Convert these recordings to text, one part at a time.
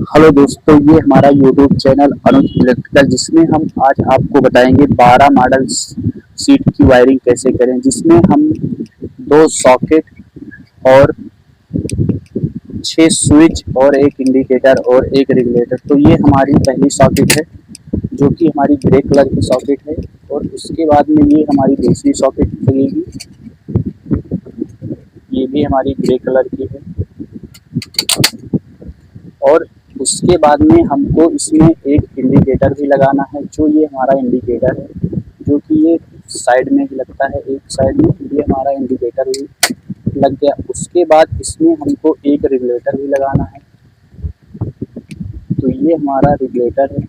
Hello दोस्तों, ये हमारा यूट्यूब चैनल अनुज इलेक्ट्रिकल, जिसमें हम आज आपको बताएंगे 12 मॉडल सीट की वायरिंग कैसे करें, जिसमें हम 2 सॉकेट और 6 स्विच और एक इंडिकेटर और एक रेगुलेटर। तो ये हमारी पहली सॉकेट है जो कि हमारी ग्रे कलर की सॉकेट है, और उसके बाद में ये हमारी दूसरी सॉकेट लगेगी, ये भी हमारी ग्रे कलर की है। और उसके बाद में हमको इसमें एक इंडिकेटर भी लगाना है, जो ये हमारा इंडिकेटर है, जो कि ये साइड में ही लगता है, एक साइड में ये हमारा इंडिकेटर भी लग गया। उसके बाद इसमें हमको एक रेगुलेटर भी लगाना है, तो ये हमारा रेगुलेटर है,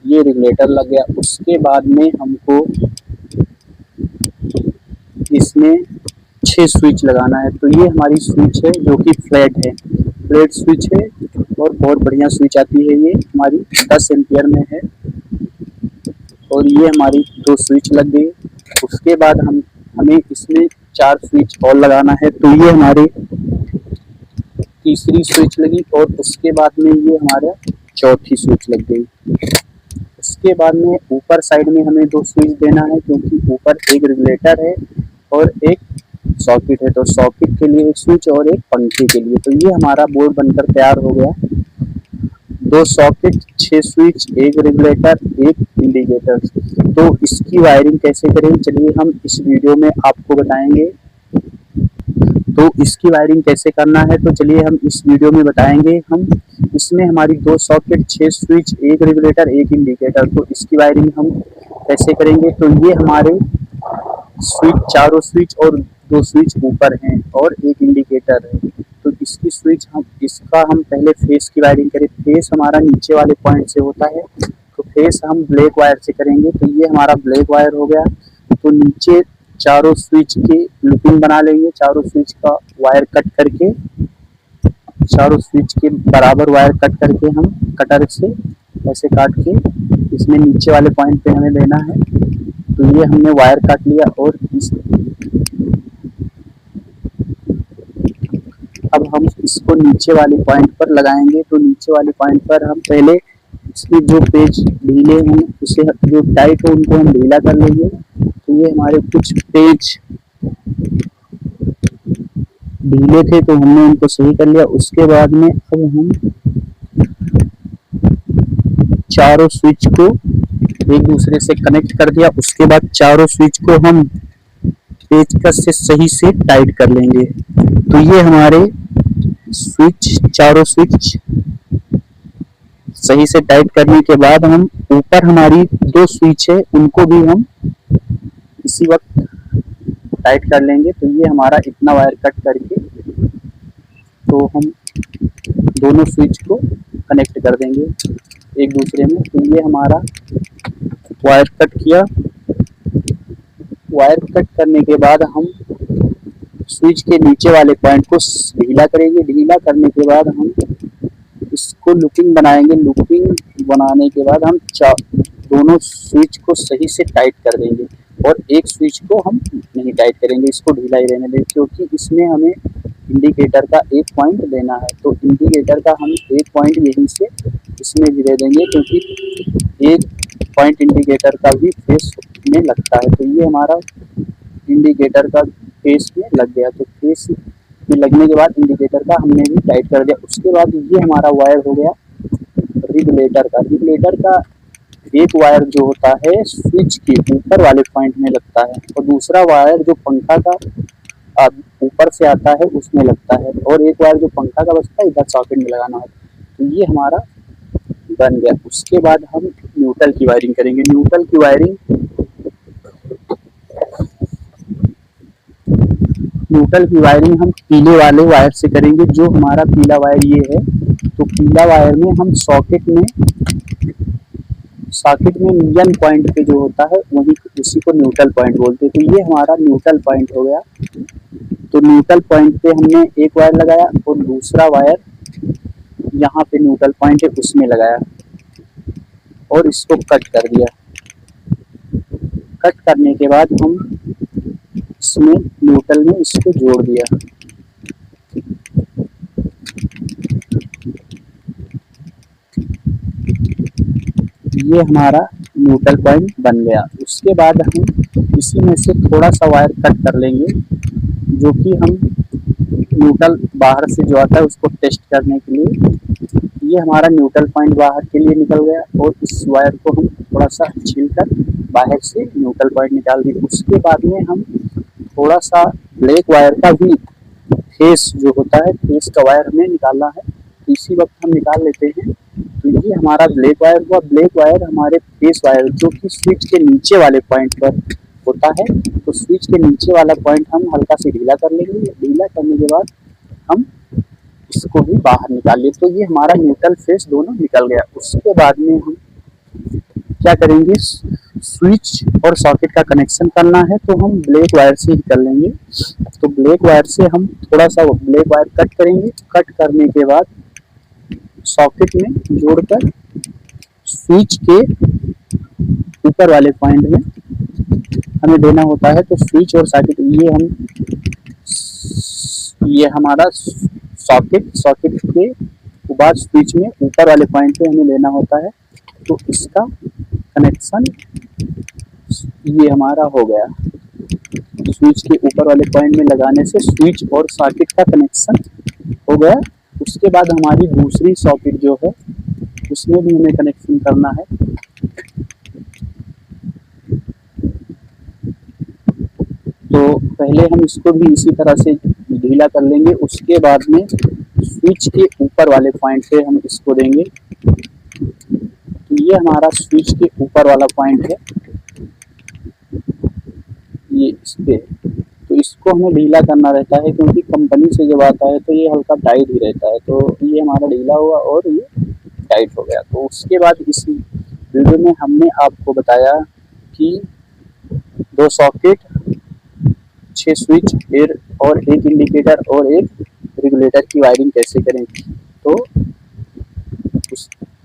ये रेगुलेटर लग गया। उसके बाद में हमको इसमें 6 स्विच लगाना है, तो ये हमारी स्विच है जो कि फ्लैट है, फ्लैट स्विच है और बहुत बढ़िया स्विच आती है। ये हमारी 10 एम्पियर में है और ये हमारी 2 स्विच लग गई। उसके बाद हमें इसमें 4 स्विच और लगाना है, तो ये हमारी तीसरी स्विच लगी और उसके बाद में ये हमारा चौथी स्विच लग गई। उसके बाद में ऊपर साइड में हमें 2 स्विच देना है, क्योंकि ऊपर एक रेगुलेटर है और एक सॉकेट है, तो सॉकेट के लिए एक स्विच और एक पंखे के लिए। तो ये हमारा बोर्ड बनकर तैयार हो गया, 2 सॉकेट, 6 स्विच, एक रेगुलेटर, एक इंडिकेटर। तो इसकी वायरिंग कैसे करें, चलिए हम इस वीडियो में आपको बताएंगे। तो इसकी वायरिंग कैसे करना है, तो चलिए हम इस वीडियो में बताएंगे। हम इसमें हमारी 2 सॉकेट, 6 स्विच, एक रेगुलेटर, एक इंडिकेटर, तो इसकी वायरिंग हम कैसे करेंगे। तो ये हमारे स्विच, चारों स्विच और 2 स्विच ऊपर हैं और एक इंडिकेटर है, तो इसकी स्विच इसका हम पहले फेस की वायरिंग करें। फेस हमारा नीचे वाले पॉइंट से होता है, तो फेस हम ब्लैक वायर से करेंगे, तो ये हमारा ब्लैक वायर हो गया। तो नीचे चारों स्विच की लूपिंग बना लेंगे, चारों स्विच का वायर कट करके, चारों स्विच के बराबर वायर कट करके हम कटर से ऐसे काट के इसमें नीचे वाले पॉइंट पे हमें देना है। तो ये हमने वायर काट लिया और अब हम इसको नीचे वाले पॉइंट पर लगाएंगे। तो नीचे वाले पॉइंट पर हम पहले इसके जो पेज ढीले हैं, उसे जो टाइट हो उनको हम ढीला कर लेंगे। तो ये हमारे कुछ पेज ढीले थे, तो हमने उनको सही कर लिया। उसके बाद में अब हम चारों स्विच को एक दूसरे से कनेक्ट कर दिया। उसके बाद चारों स्विच को हम पेचकस से सही से टाइट कर लेंगे। तो ये हमारे स्विच, चारों स्विच सही से टाइट करने के बाद हम ऊपर हमारी 2 स्विच है, उनको भी हम इसी वक्त टाइट कर लेंगे। तो ये हमारा इतना वायर कट करके तो हम दोनों स्विच को कनेक्ट कर देंगे एक दूसरे में। तो ये हमारा वायर कट किया। वायर कट करने के बाद हम स्विच के नीचे वाले पॉइंट को ढीला करेंगे। ढीला करने के बाद हम इसको लूपिंग बनाएंगे। लूपिंग बनाने के बाद हम दोनों स्विच को सही से टाइट कर देंगे और एक स्विच को हम नहीं टाइट करेंगे, इसको ढीला ही रहने देंगे, क्योंकि इसमें हमें इंडिकेटर का एक पॉइंट देना है। तो इंडिकेटर का हम एक पॉइंट यहीं से इसमें भी दे देंगे, क्योंकि एक पॉइंट इंडिकेटर का भी फेस में लगता है। तो ये हमारा इंडिकेटर का फेस में लग गया। तो फेस में लगने के बाद इंडिकेटर का हमने भी टाइट कर दिया। उसके बाद ये हमारा वायर हो गया रेगुलेटर का। रेगुलेटर का एक वायर जो होता है स्विच के ऊपर वाले पॉइंट में लगता है, और दूसरा वायर जो पंखा का ऊपर से आता है उसमें लगता है, और एक वायर जो पंखा का बचता है इधर सॉकेट में लगाना है। तो ये हमारा बन गया। उसके बाद हम न्यूट्रल की वायरिंग करेंगे। न्यूट्रल की वायरिंग हम पीले वाले वायर से करेंगे। जो हमारा पीला वायर ये है, तो पीला वायर में हम सॉकेट में नियन पॉइंट पे जो होता है वही उसी को न्यूट्रल पॉइंट बोलते हैं। तो ये हमारा न्यूट्रल पॉइंट हो गया। तो न्यूट्रल पॉइंट पे हमने एक वायर लगाया और दूसरा वायर यहाँ पे न्यूट्रल पॉइंट है उसमें लगाया और इसको कट कर दिया। कट करने के बाद हम इसमें न्यूट्रल में इसको जोड़ दिया। ये हमारा न्यूट्रल पॉइंट बन गया। उसके बाद हम इसी में से थोड़ा सा वायर कट कर लेंगे, जो कि हम न्यूट्रल बाहर से जो आता है उसको टेस्ट करने के लिए। ये हमारा न्यूट्रल पॉइंट बाहर के लिए निकल गया, और इस वायर को हम थोड़ा सा छील कर बाहर से न्यूट्रल पॉइंट निकाल दिए। उसके बाद में हम थोड़ा सा ब्लैक वायर का भी फेस जो होता है, फेस का वायर हमें निकालना है, इसी वक्त हम निकाल लेते हैं। तो ये हमारा ब्लैक वायर हुआ। ब्लैक वायर हमारे फेस वायर जो कि स्विच के नीचे वाले पॉइंट पर होता है, तो स्विच के नीचे वाला पॉइंट हम हल्का से ढीला कर लेंगे। ढीला करने के बाद हम इसको भी बाहर निकाल लिए। तो ये हमारा न्यूट्रल फेस दोनों निकल गया। उसके बाद में हम क्या करेंगे, स्विच और सॉकेट का कनेक्शन करना है, तो हम ब्लैक वायर से ही कर लेंगे। तो ब्लैक वायर से हम थोड़ा सा ब्लैक वायर कट करेंगे। कट करने के बाद सॉकेट में जोड़कर स्विच के ऊपर वाले पॉइंट में हमें देना होता है। तो स्विच और सॉकेट ये हमारा सॉकेट के बाद स्विच में ऊपर वाले पॉइंट पे हमें लेना होता है। तो इसका कनेक्शन ये हमारा हो गया। स्विच के ऊपर वाले पॉइंट में लगाने से स्विच और सॉकेट का कनेक्शन हो गया। उसके बाद हमारी दूसरी सॉकेट जो है उसमें भी हमें कनेक्शन करना है। तो पहले हम इसको भी इसी तरह से ढीला कर लेंगे। उसके बाद में स्विच के ऊपर वाले पॉइंट पे हम इसको देंगे। तो ये हमारा स्विच के ऊपर वाला पॉइंट है, ये इस पे। तो इसको हमें ढीला करना रहता है, क्योंकि कंपनी से जब आता है तो ये हल्का टाइट ही रहता है। तो ये हमारा ढीला हुआ और ये टाइट हो गया। तो उसके बाद इस वीडियो में हमने आपको बताया कि 2 सॉकेट, 6 स्विच और 1 इंडिकेटर और 1 रेगुलेटर की वायरिंग कैसे करें। तो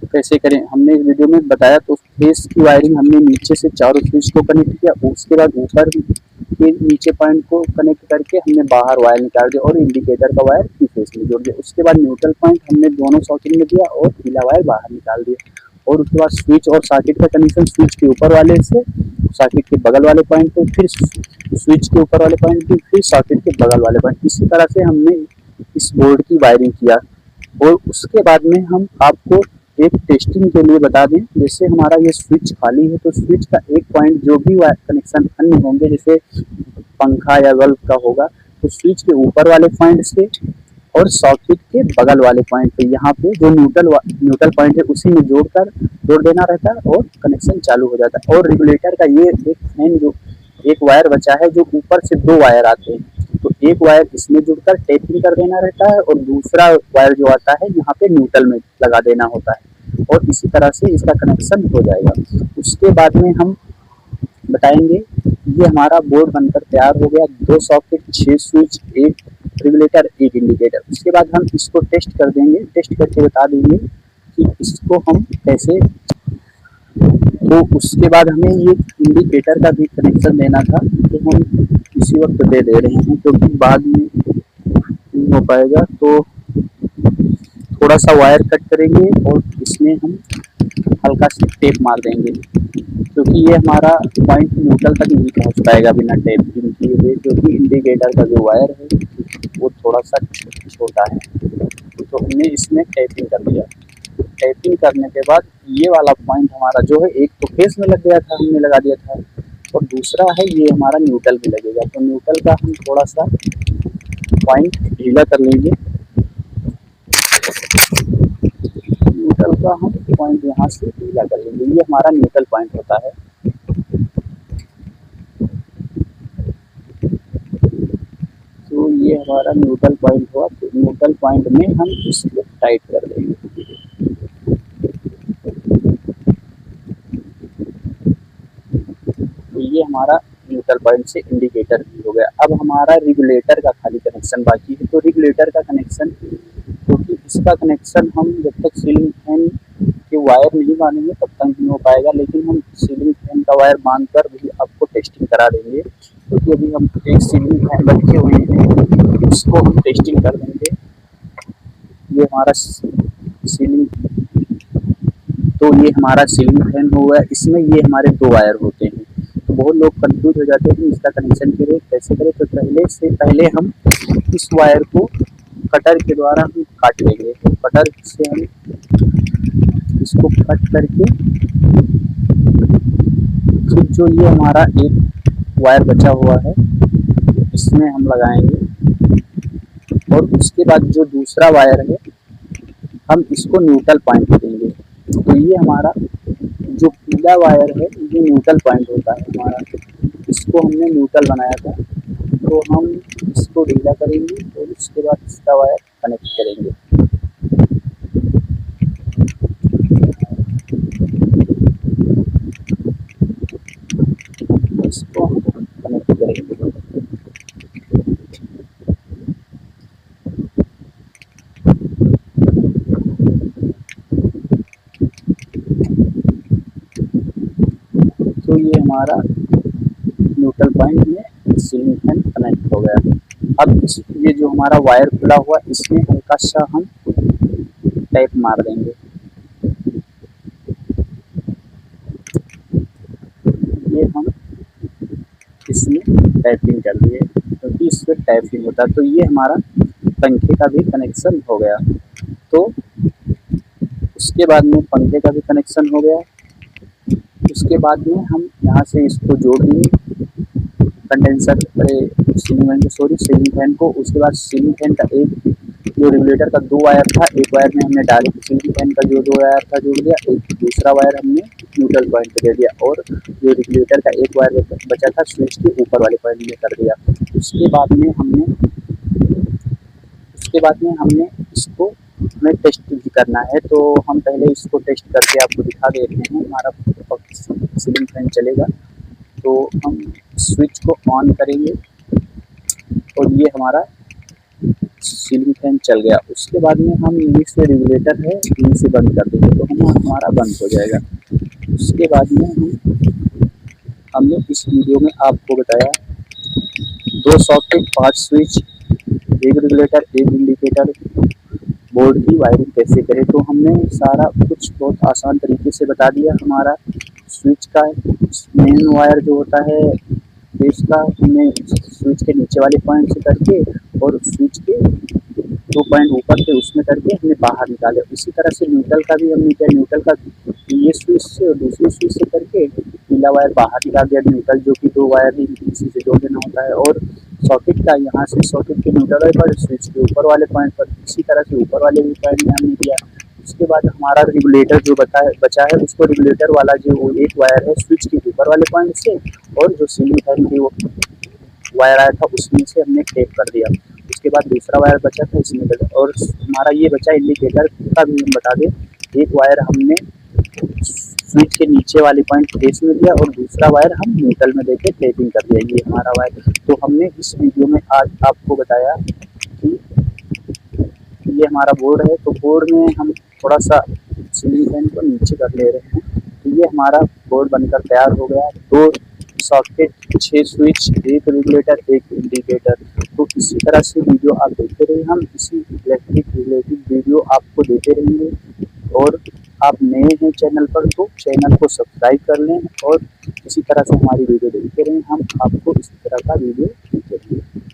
कैसे करें हमने इस वीडियो में बताया। तो फेस की वायरिंग हमने नीचे से चारों स्विच को कनेक्ट किया। उसके बाद ऊपर के नीचे पॉइंट को कनेक्ट करके हमने बाहर वायर निकाल दिया और इंडिकेटर का वायर की फेस में जोड़ दिया। उसके बाद न्यूट्रल पॉइंट हमने दोनों सॉकेट में दिया और पीला वायर बाहर निकाल दिया। और उसके बाद स्विच और सॉकेट का कनेक्शन स्विच के ऊपर वाले से सॉकेट के बगल वाले पॉइंट पे, फिर स्विच के ऊपर वाले पॉइंट पे, फिर सॉकेट के बगल वाले पॉइंट। इसी तरह से हमने इस बोर्ड की वायरिंग किया। और उसके बाद में हम आपको एक टेस्टिंग के लिए बता दें, जैसे हमारा ये स्विच खाली है तो स्विच का एक पॉइंट जो भी कनेक्शन अन्य होंगे, जैसे पंखा या बल्ब का होगा, तो स्विच के ऊपर वाले पॉइंट से और सॉकेट के बगल वाले पॉइंट पे, यहाँ पे जो न्यूट्रल पॉइंट है उसी में जोड़ देना रहता है और कनेक्शन चालू हो जाता है। और रेगुलेटर का ये एक फैन जो एक वायर बचा है, जो ऊपर से 2 वायर आते हैं, तो एक वायर इसमें जुड़कर टेपिंग कर देना रहता है और दूसरा वायर जो आता है यहाँ पे न्यूट्रल में लगा देना होता है, और इसी तरह से इसका कनेक्शन हो जाएगा। उसके बाद में हम बताएंगे, ये हमारा बोर्ड बनकर तैयार हो गया। 2 सॉकेट, 6 स्विच, 1 रेगुलेटर, 1 इंडिकेटर। उसके बाद हम इसको टेस्ट कर देंगे, टेस्ट करके बता देंगे कि इसको हम कैसे। तो उसके बाद हमें ये इंडिकेटर का भी कनेक्शन देना था, तो हम इसी वक्त दे रहे हैं, क्योंकि बाद में नहीं हो पाएगा। तो थोड़ा सा वायर कट करेंगे और इसमें हम हल्का सा टेप मार देंगे, क्योंकि ये हमारा पॉइंट न्यूट्रल तक नहीं पहुंच पाएगा बिना टेपिंग किए हुए, क्योंकि इंडिकेटर का जो वायर है वो थोड़ा सा छोटा है। तो हमने इसमें टेपिंग कर दिया। टेपिंग करने के बाद ये वाला पॉइंट हमारा जो है, एक तो फेस में लग गया था, हमने लगा दिया था, और दूसरा है ये हमारा न्यूट्रल में लगेगा। तो न्यूट्रल का हम थोड़ा सा पॉइंट ढीला कर लेंगे। न्यूट्रल का हम पॉइंट यहाँ से ढीला कर लेंगे। ये हमारा न्यूट्रल पॉइंट होता है। तो ये हमारा न्यूट्रल पॉइंट हुआ। तो न्यूट्रल पॉइंट में हम इसको टाइट कर देंगे। तो ये हमारा न्यूट्रल पॉइंट से इंडिकेटर भी हो गया। अब हमारा रेगुलेटर का खाली कनेक्शन बाकी है। तो रेगुलेटर का कनेक्शन, क्योंकि इसका कनेक्शन हम जब तक सीलिंग फैन के वायर नहीं बांधेंगे तब तक नहीं हो पाएगा, लेकिन हम सीलिंग फैन का वायर बांधकर भी आपको टेस्टिंग करा देंगे। क्योंकि अभी हम एक सीलिंग फैन रखे हुए हैं, उसको हम टेस्टिंग कर देंगे। ये हमारा सीलिंग तो ये हमारा सीलिंग फैन हो गया, इसमें ये हमारे 2 वायर होते हैं। तो बहुत लोग कंफ्यूज हो जाते हैं कि इसका कनेक्शन कैसे करें। तो पहले हम इस वायर को कटर के द्वारा हम काट लेंगे। तो कटर से हम इसको कट करके फिर जो ये हमारा एक वायर बचा हुआ है इसमें हम लगाएंगे, और उसके बाद जो दूसरा वायर है हम इसको न्यूट्रल पॉइंट देंगे। तो ये हमारा जो पीला वायर है ये न्यूट्रल पॉइंट होता है हमारा, इसको हमने न्यूट्रल बनाया था। तो हम इसको ढीला करेंगे और उसके बाद इसका वायर कनेक्ट करेंगे। इसको हम कनेक्ट करेंगे। तो ये हमारा न्यूट्रल पॉइंट में सीलिंग फैन कनेक्ट हो गया। अब ये जो हमारा वायर खुला हुआ इसमें हल्का सा हम टैप मार देंगे। ये हम इसमें टैपिंग कर दिए क्योंकि इससे टैपिंग होता है। तो ये हमारा पंखे का भी कनेक्शन हो गया। तो उसके बाद में पंखे का भी कनेक्शन हो गया। उसके बाद में हम यहाँ से इसको जोड़ दिए कंडेंसर सीलिंग फैन को। उसके बाद सीलिंग फैन का एक जो रेगुलेटर का 2 वायर था, एक वायर में हमने डायरेक्ट सीलिंग फैन का जो 2 वायर था जोड़ दिया, एक दूसरा वायर हमने न्यूट्रल पॉइंट पे दे दिया, और जो रेगुलेटर का एक वायर बचा था स्विच के ऊपर वाले पॉइंट में कर दिया। उसके बाद में हमने इसको हमें टेस्ट भी करना है। तो हम पहले इसको टेस्ट करके आपको दिखा देते हैं। हमारा सीलिंग फैन चलेगा तो हम स्विच को ऑन करेंगे और ये हमारा सीलिंग फैन चल गया। उसके बाद में हम यहीं से रेगुलेटर है यहीं से बंद कर देंगे तो हमारा बंद हो जाएगा। उसके बाद में हमने इस वीडियो में आपको बताया 2 सॉकेट, 5 स्विच, एक रेगुलेटर, एक इंडिकेटर, बोर्ड की वायरिंग कैसे करें। तो हमने सारा कुछ बहुत आसान तरीके से बता दिया। हमारा स्विच का मेन वायर जो होता है बेस का, हमने स्विच के नीचे वाले पॉइंट से करके और स्विच के 2 पॉइंट ऊपर थे उसमें करके हमने बाहर निकाले। इसी तरह से न्यूट्रल का भी हमने किया। न्यूट्रल का ये स्विच से और दूसरी स्विच से करके पीला वायर बाहर निकाल दिया। न्यूट्रल जो कि 2 वायर ही इसी से जोड़ देना होता है। और सॉकेट का यहाँ से सॉकेट के न्यूट्रल पर स्विच के ऊपर वाले पॉइंट पर इसी तरह से ऊपर वाले भी पॉइंट में हमने किया। उसके बाद हमारा रेगुलेटर जो बचा है उसको रेगुलेटर वाला जो एक वायर है स्विच के ऊपर वाले पॉइंट से और जो सीलिंग फैन की वो वायर आया था उसमें से हमने टेप कर दिया। उसके बाद दूसरा वायर बचा था इसमें और हमारा ये बचा इंडिकेटर का भी हम बता दें। एक वायर हमने स्विच के नीचे वाले पॉइंट बेस में दिया और दूसरा वायर हम न्यूट्रल में देके टेपिंग कर दिया। ये हमारा वायर। तो हमने इस वीडियो में आज आपको बताया कि ये हमारा बोर्ड है। तो बोर्ड में हम थोड़ा सा सीलिंग फैन को नीचे कर ले रहे हैं। तो ये हमारा बोर्ड बनकर तैयार हो गया। 2 सॉकेट, 6 स्विच, एक रेगुलेटर, एक इंडिकेटर। तो इसी तरह से वीडियो आप देखते रहिए। हम इसी इलेक्ट्रिक रिलेटेड वीडियो आपको देते रहेंगे। और आप नए हैं चैनल पर तो चैनल को सब्सक्राइब कर लें और इसी तरह से हमारी वीडियो देखते रहें। हम आपको इसी तरह का वीडियो देते रहेंगे।